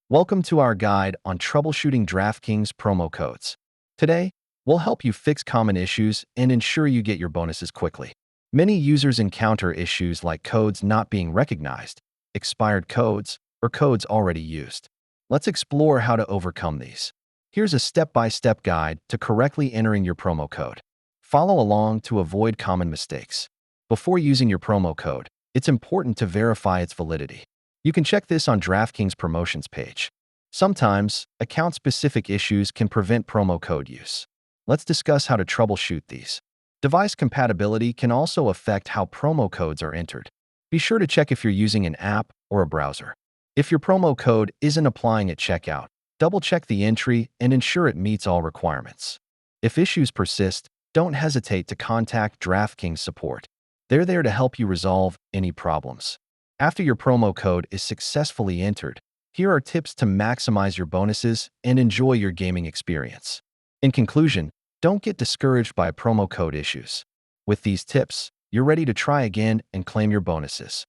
Welcome to our guide on troubleshooting DraftKings promo codes. Today, we'll help you fix common issues and ensure you get your bonuses quickly. Many users encounter issues like codes not being recognized, expired codes, or codes already used. Let's explore how to overcome these. Here's a step-by-step guide to correctly entering your promo code. Follow along to avoid common mistakes. Before using your promo code, it's important to verify its validity. You can check this on DraftKings promotions page. Sometimes, account-specific issues can prevent promo code use. Let's discuss how to troubleshoot these. Device compatibility can also affect how promo codes are entered. Be sure to check if you're using an app or a browser. If your promo code isn't applying at checkout, double-check the entry and ensure it meets all requirements. If issues persist, don't hesitate to contact DraftKings support. They're there to help you resolve any problems. After your promo code is successfully entered, here are tips to maximize your bonuses and enjoy your gaming experience. In conclusion, don't get discouraged by promo code issues. With these tips, you're ready to try again and claim your bonuses.